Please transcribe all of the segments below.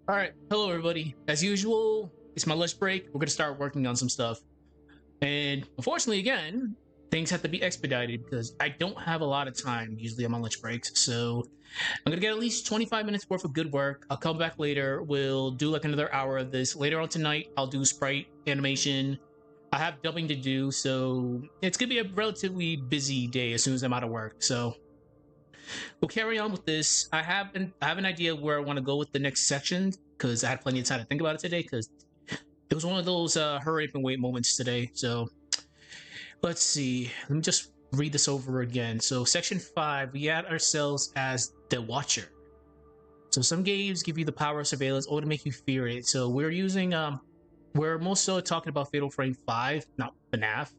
All right, hello everybody. As usual, it's my lunch break. We're gonna start working on some stuff, and unfortunately, again, things have to be expedited because I don't have a lot of time usually on my lunch breaks. So I'm gonna get at least 25 minutes worth of good work. I'll come back later. We'll do like another hour of this later on tonight. I'll do sprite animation. I have dubbing to do, so it's gonna be a relatively busy day as soon as I'm out of work. So we'll carry on with this. I have an idea where I want to go with the next section because I had plenty of time to think about it today because it was one of those hurry up and wait moments today. So let's see. Let me just read this over again. So section 5, we add ourselves as the Watcher. So some games give you the power of surveillance or to make you fear it. So we're most so talking about Fatal Frame 5, not FNAF.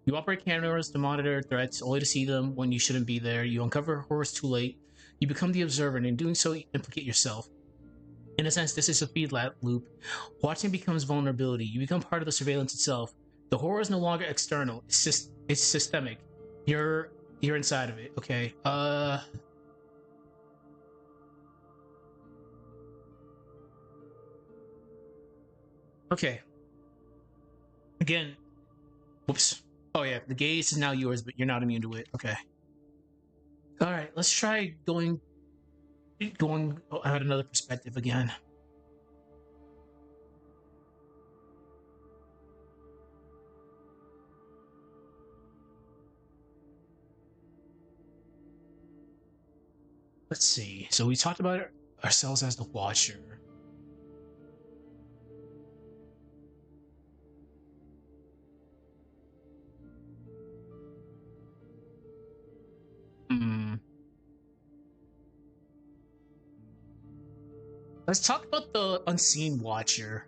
You operate cameras to monitor threats, only to see them when you shouldn't be there. You uncover horrors too late. You become the observer, and in doing so, you implicate yourself. In a sense, this is a feedback loop. Watching becomes vulnerability. You become part of the surveillance itself. The horror is no longer external. It's systemic. You're inside of it. Okay. Okay. Again. Whoops. Oh yeah. The gaze is now yours, but you're not immune to it. Okay. All right. Let's try going at another perspective again. Let's see. So we talked about ourselves as the Watcher. Hmm. Let's talk about the Unseen Watcher.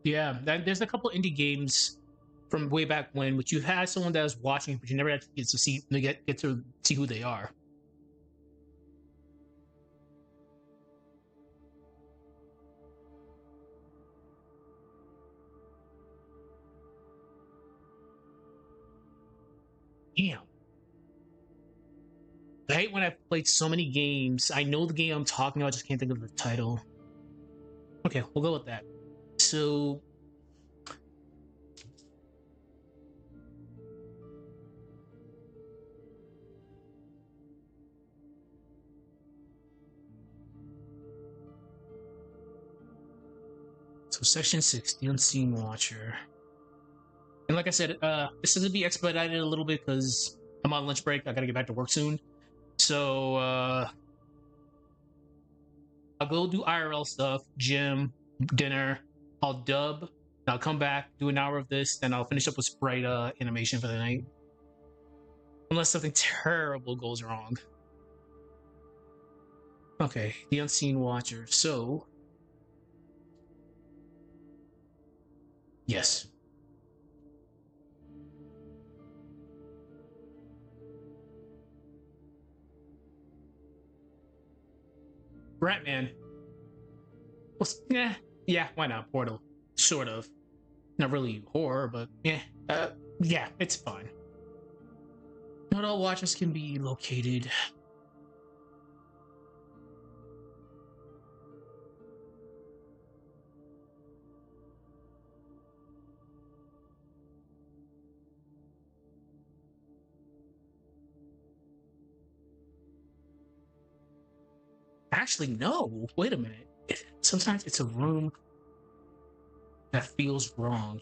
Yeah, there's a couple indie games from way back when, which you had someone that was watching, but you never actually get to see get to see who they are. Damn. I hate when I've played so many games. I know the game I'm talking about, I just can't think of the title. Okay, we'll go with that. So section 6, the Unseen Watcher. And like I said, this is gonna be expedited a little bit because I'm on lunch break. I gotta get back to work soon. So I'll go do IRL stuff, gym, dinner. I'll dub. I'll come back, do an hour of this, then I'll finish up with sprite animation for the night. Unless something terrible goes wrong. Okay, the Unseen Watcher. So, yes. Ratman. Well, yeah, why not? Portal. Sort of. Not really horror, but yeah. Yeah, it's fine. Not all watches can be located. Actually, no. Wait a minute. Sometimes it's a room that feels wrong.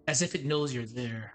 As if it knows you're there.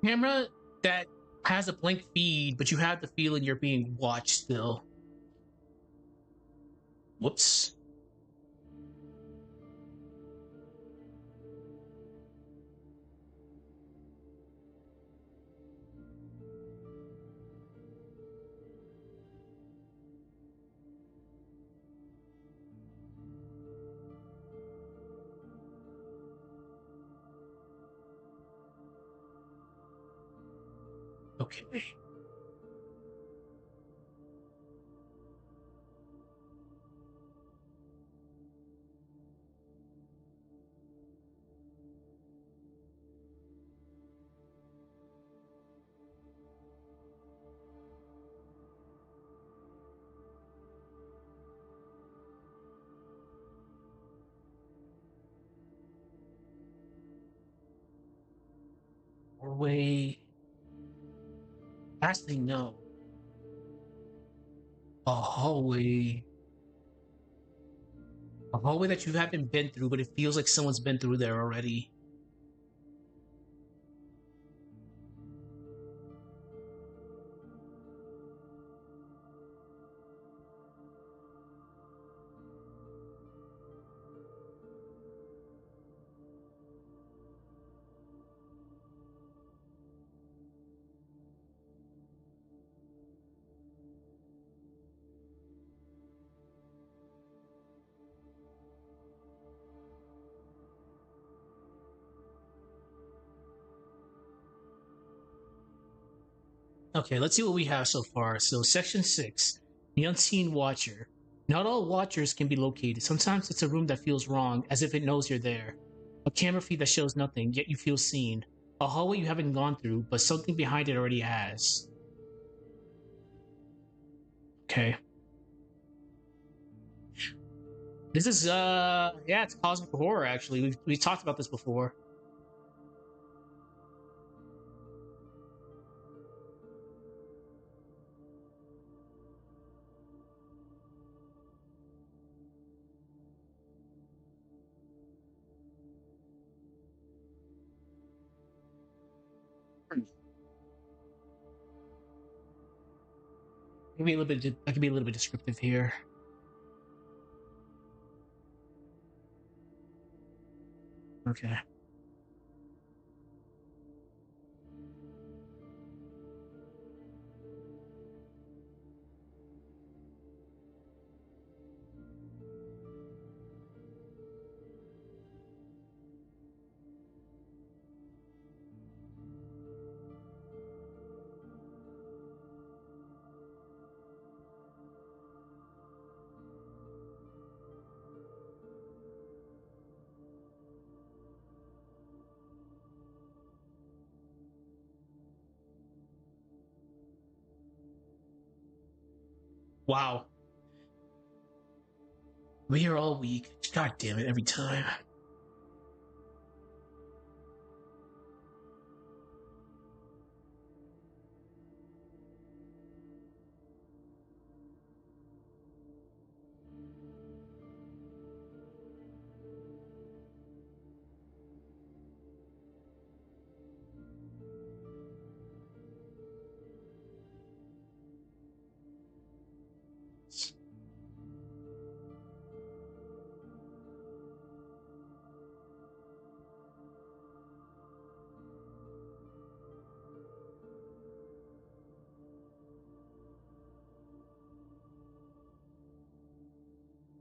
camera that has a blank feed, but you have the feeling you're being watched still. Whoops. Okay. Doorway. Actually, no. A hallway. A hallway that you haven't been through, but it feels like someone's been through there already. Okay, let's see what we have so far. So, section 6, the unseen watcher. Not all watchers can be located. Sometimes it's a room that feels wrong, as if it knows you're there. A camera feed that shows nothing, yet you feel seen. A hallway you haven't gone through, but something behind it already has. Okay. This is yeah, it's cosmic horror actually. We've talked about this before. Maybe a little bit I can be a little bit descriptive here. Okay. Wow. We are all weak. God damn it, every time.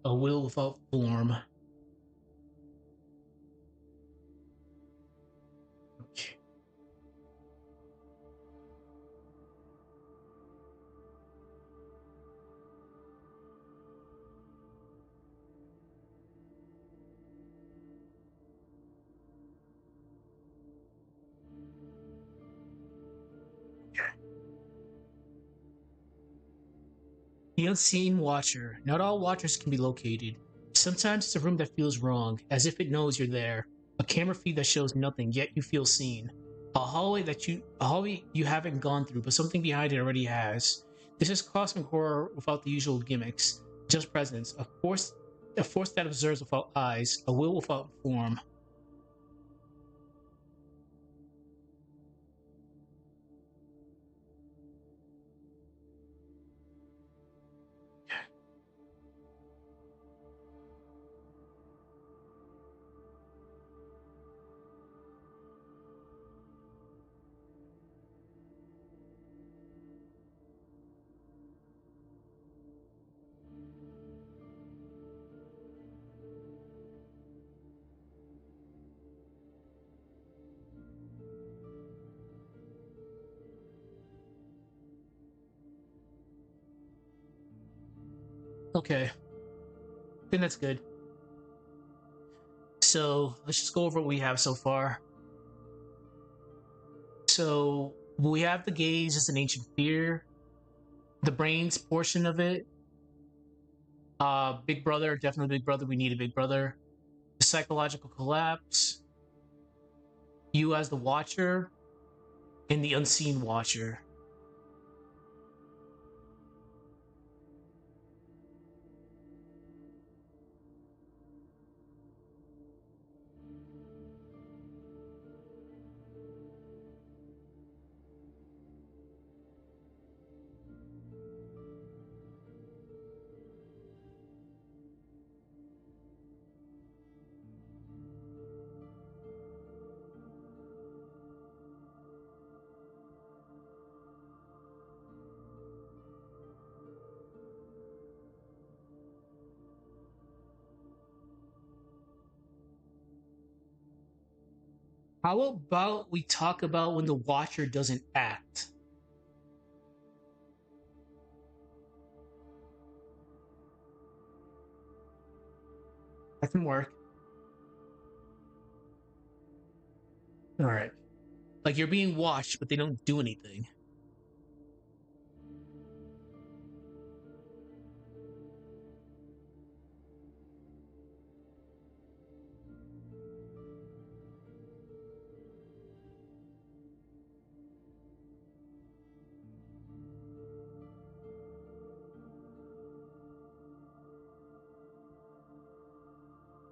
A will without form. Okay. The unseen watcher. Not all watchers can be located. Sometimes it's a room that feels wrong, as if it knows you're there. A camera feed that shows nothing, yet you feel seen. A hallway you haven't gone through, but something behind it already has. This is cosmic horror without the usual gimmicks, just presence. A force that observes without eyes, a will without form. Okay, I think that's good. So let's just go over what we have so far. So we have the gaze as an ancient fear, the brains portion of it. Big brother, definitely big brother. We need a big brother. The psychological collapse. You as the watcher, and the unseen watcher. How about we talk about when the watcher doesn't act? That can work. All right. Like you're being watched, but they don't do anything.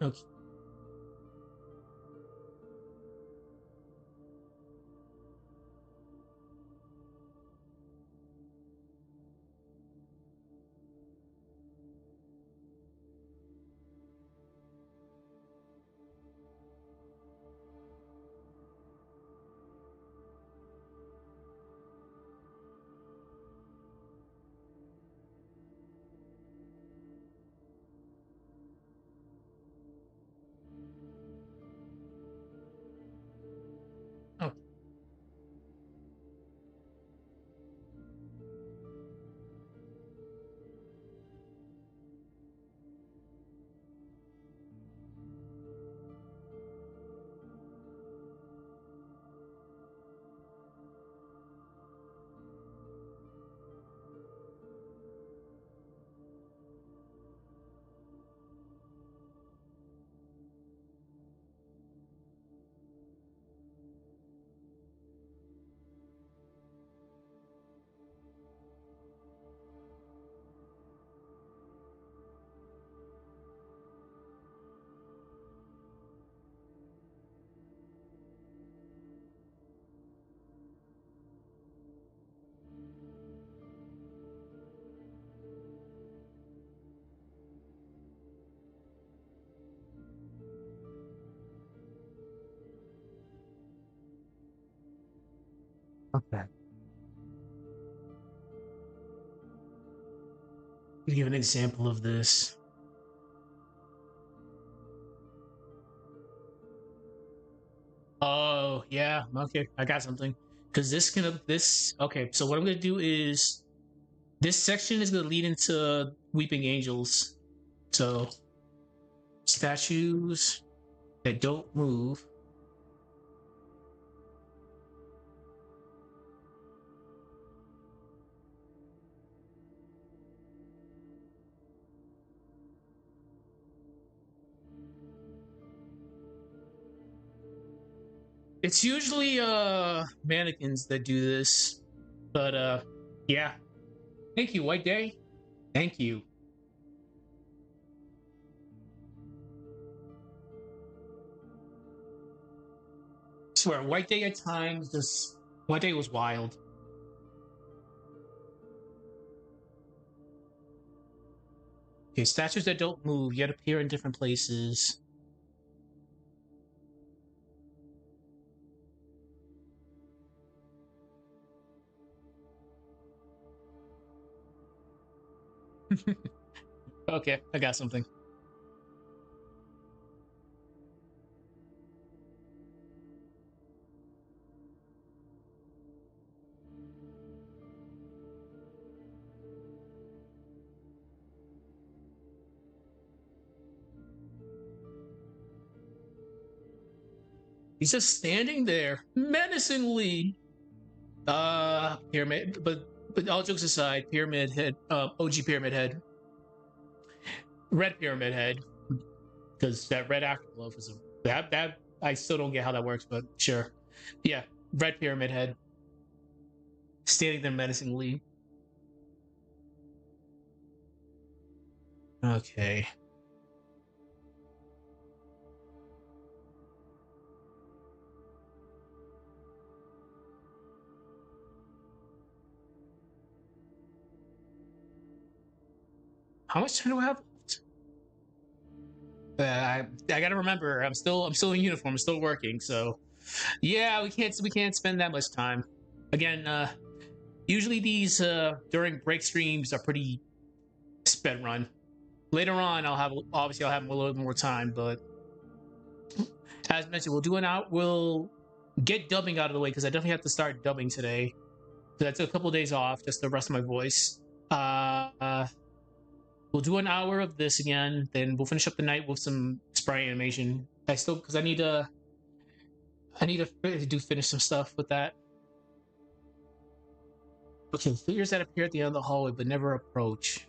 Okay. Okay. Okay. To give an example of this. Oh yeah, okay, I got something. Because this okay. So what I'm gonna do is this section is gonna lead into weeping angels. So statues that don't move. It's usually mannequins that do this, but yeah. Thank you, White Day. Thank you. I swear, White Day at times just White Day was wild. Okay, statues that don't move yet appear in different places. Okay, I got something. He's just standing there menacingly. Pyramid, but all jokes aside, pyramid head, OG pyramid head, red pyramid head, because that red afterglow is that I still don't get how that works, but sure, yeah, red pyramid head, standing there menacingly. Okay. How much time do I have left? I gotta remember, I'm still in uniform, I'm still working, so yeah, we can't spend that much time. Again, usually these during break streams are pretty sped run. Later on, I'll have a little bit more time, but as mentioned, we'll do an out. We'll get dubbing out of the way because I definitely have to start dubbing today. So I took a couple of days off just to rest my voice. We'll do an hour of this again, then we'll finish up the night with some sprite animation. I still because I need to do finish some stuff with that. Okay, figures that appear at the end of the hallway but never approach.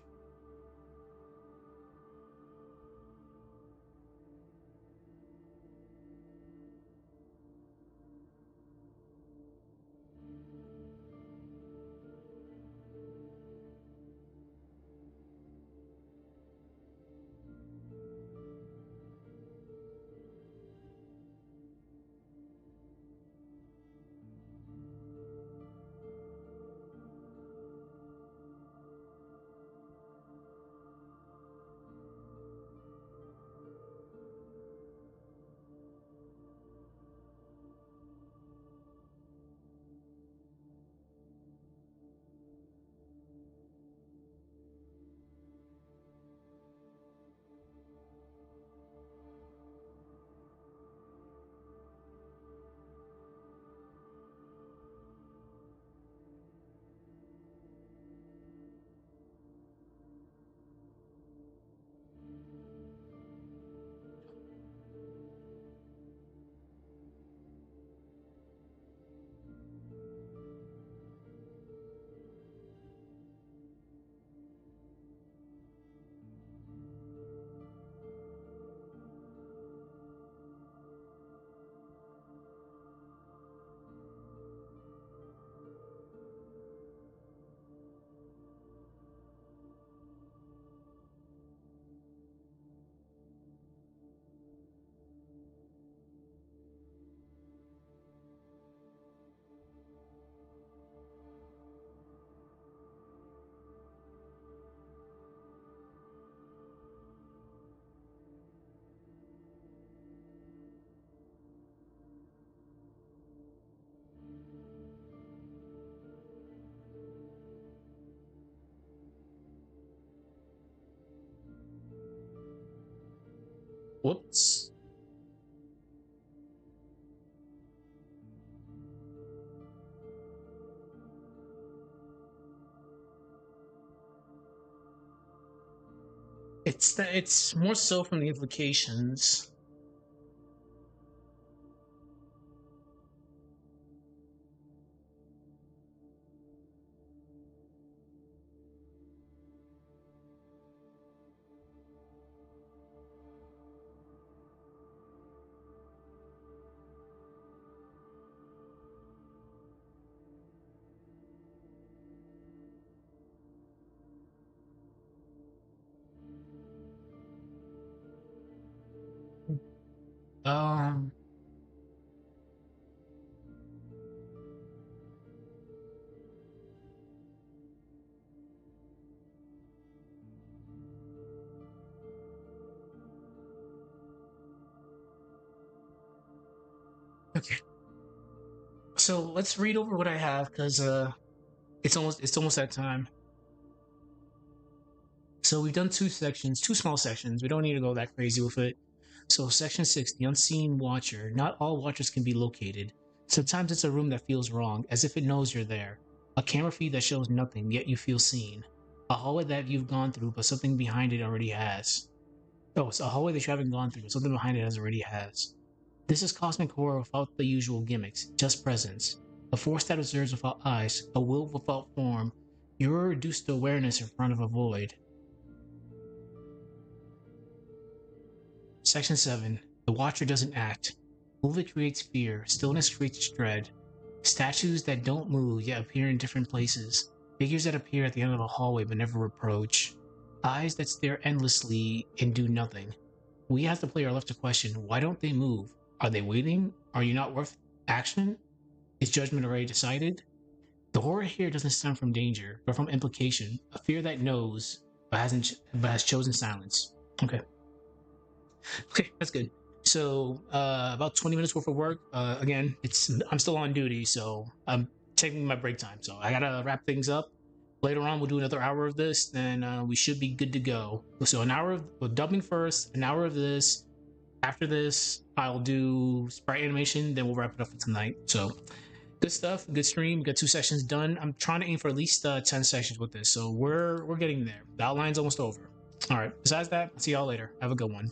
Whoops. It's more so from the implications. Um. Okay. So let's read over what I have because it's almost that time. So we've done two sections, two small sections. We don't need to go that crazy with it. So section 6, the unseen watcher. Not all watchers can be located. Sometimes it's a room that feels wrong, as if it knows you're there. A camera feed that shows nothing, yet you feel seen. A hallway that you've gone through, but something behind it already has. Oh, it's a hallway that you haven't gone through, but something behind it already has. This is cosmic horror without the usual gimmicks, just presence. A force that observes without eyes, a will without form. You're reduced to awareness in front of a void. Section 7. The Watcher doesn't act. Movement creates fear, stillness creates dread. Statues that don't move yet appear in different places. Figures that appear at the end of a hallway but never approach. Eyes that stare endlessly and do nothing. We have to play our left to question, why don't they move? Are they waiting? Are you not worth action? Is judgment already decided? The horror here doesn't stem from danger, but from implication, a fear that knows but has chosen silence. Okay. Okay, that's good. So about 20 minutes worth of work. Again, I'm still on duty, so I'm taking my break time. So I gotta wrap things up. Later on, we'll do another hour of this, then we should be good to go. So an hour of dubbing first, an hour of this. After this, I'll do sprite animation, then we'll wrap it up for tonight. So good stuff, good stream. Got 2 sessions done. I'm trying to aim for at least 10 sessions with this, so we're getting there. The outline's almost over. All right. Besides that, I'll see y'all later. Have a good one.